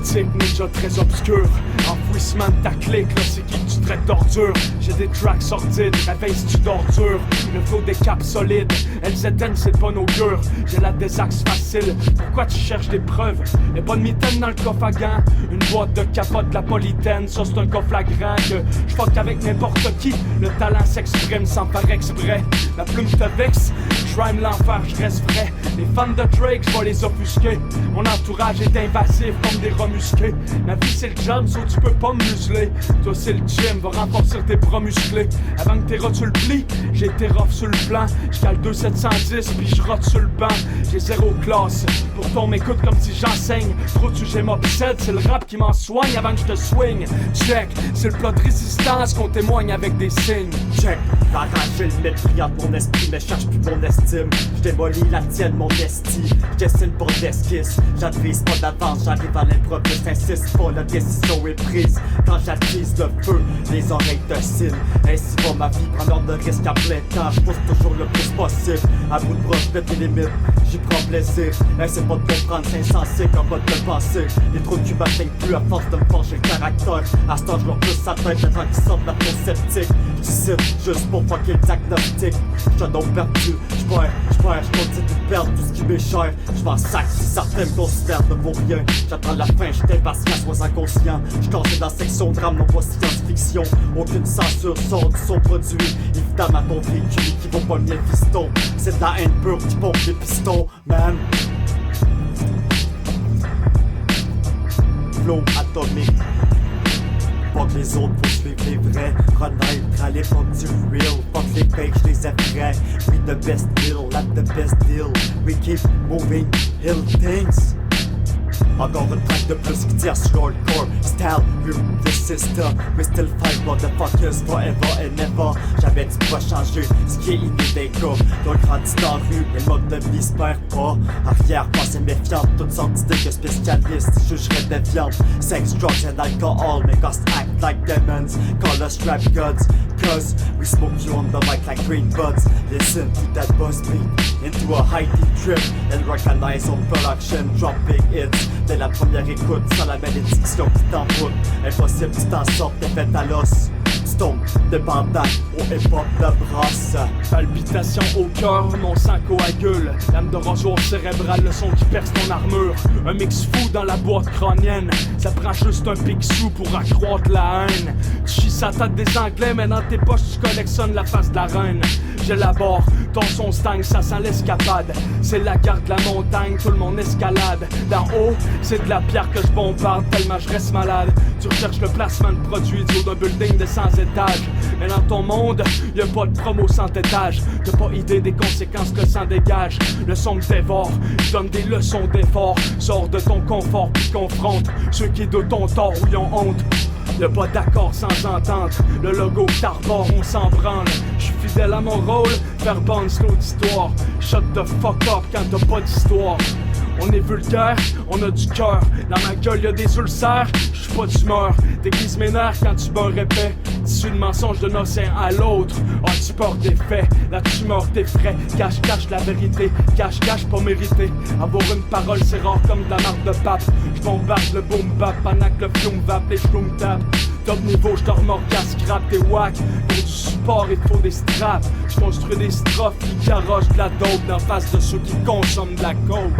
tactique, ninja très obscur. Enfouissement de ta clique, là c'est qui que tu traites d'ordure. J'ai des tracks sordides, réveille si tu dors dur. Le flow des caps solides, LZN c'est de bon augure. J'ai la désaxe facile, pourquoi tu cherches des preuves? Y'a pas de mitaine dans le coffre à gants. Une boîte de capote de la polytaine, ça c'est un cas flagrant que j'fuck avec n'importe qui. Le talent s'exprime sans faire exprès. La plume te vexe, j'rime l'enfer, j'reste vrai. Les fans de Drake, j'vais les offusquer. Mon entourage est invasif comme des rats musqués. Ma vie c'est le job, so tu peux pas me museler. Toi c'est le gym, va renforcer tes bras musclés. Avant que tes rats tu le plies, j'ai été rough sur le plan. J'cale 2710 puis j'rote sur le banc. J'ai zéro classe, pourtant m'écoute comme si j'enseigne. Trop de sujets m'obsèdent, c'est le rap qui m'en soigne avant que je te swing. Check, c'est le plat de résistance qu'on témoigne avec des signes. Check, la rage et le mépris entre mon esprit, mais cherche plus mon estime. J'démolis la tienne, mon esti. J'dessine pour l'esquisse. J'advise pas d'avance, j'arrive à l'improviste. J'insiste pas, la décision est prise. Quand j'attise le feu, les oreilles te signent. Ainsi va ma vie, prendre de risque à plein temps. J'pousse toujours le plus possible. À bout de bras, j'pète les limites. J'y prends plaisir. Essaie pas de comprendre, c'est insensé comme mode de pensée. Les trous de cul m'atteignent plus à force de me forger le caractère. À ce temps, j'leur plus sa tête avant qu'ils sortent de la peau sceptique. J'cite juste pour fucker le diagnostic. J'suis donc perdu, j'continue de perdre tout ce qui m'est cher. J'm'en sac si certains me considèrent ne vaut rien. J'attends la fin, j'étais patient, sois inconscient. J'cansais dans la section drame, non pas science-fiction. Aucune censure sort du son produit. Évidemment ton véhicule qui vaut pas le mien fiston. C'est de la haine pure qui pompe les pistons, man. Flow atomique. Pas que les autres poursuivent les vrais. Renaître à l'époque du real. Fuck les fakes, j'les aimerais. We the best deal, at the best deal. We keep moving, hill things. Encore une track de plus qui tire sur hardcore style, rue the system. We still fight motherfuckers forever and ever. J'avais dit pas changer ce qui est inné des gars. Donc grandis dans la rue, et le mode de vie se perd pas. Arrière, pensée méfiante, toutes sortes d'idées que spécialistes jugeraient de viande. Sex, drugs and alcohol make us act like demons. Call us trap gods, cause we smoke you on the mic like green buds. Listen to that buzz beat into a high deep trip and recognize on production, drop big hits. Dès la première écoute, sans la malédiction qui t'envoûte. Impossible que tu t'en sortes, t'es fait à l'os. Tu tombes dépendant au hip-hop de brosse. Palpitation au cœur, mon sang coagule. Lame de rasoir cérébrale, le son qui perce ton armure. Un mix fou dans la boîte crânienne. Ça prend juste un pic-sou pour accroître la haine. Tu chies sa tête des Anglais, mais dans tes poches tu collectionnes la face de la reine. J'élabore, ton son stagne, ça sent l'escapade. C'est la garde de la montagne, tout le monde escalade. D'en haut, c'est de la pierre que je bombarde tellement je reste malade. Tu recherches le placement de produits du haut d'un building de 100 étages. Mais dans ton monde, y'a pas de promo sans étage. T'as pas idée des conséquences que ça dégage. Le son me dévore, je donne des leçons d'effort. Sors de ton confort puis confronte ceux qui doutent ton tort ou y ont honte. Y'a pas d'accord sans entente. Le logo t'arbore, on s'en branle. J'suis fidèle à mon rôle, faire bonne slow d'histoire. Shut the fuck up quand t'as pas d'histoire. On est vulgaire, on a du cœur. Dans ma gueule y'a des ulcères, j'suis pas d'humeur. T'aiguises mes nerfs quand tu bats épais. Tissu de mensonge d'un océan à l'autre. Ah, tu portes des faits, la tumeur t'effraie. Cache la vérité, cache pas mérité. Avoir une parole c'est rare comme de la marque de pape. J'bombarde le boom bap pendant que le flume vape, les chloum tape. Top niveau, j'te remorcasse, scrap, t'es wack. Pour du support, il faut des straps. J'construis des strophes qui carrochent de la dope d'en face de ceux qui consomment de la coke.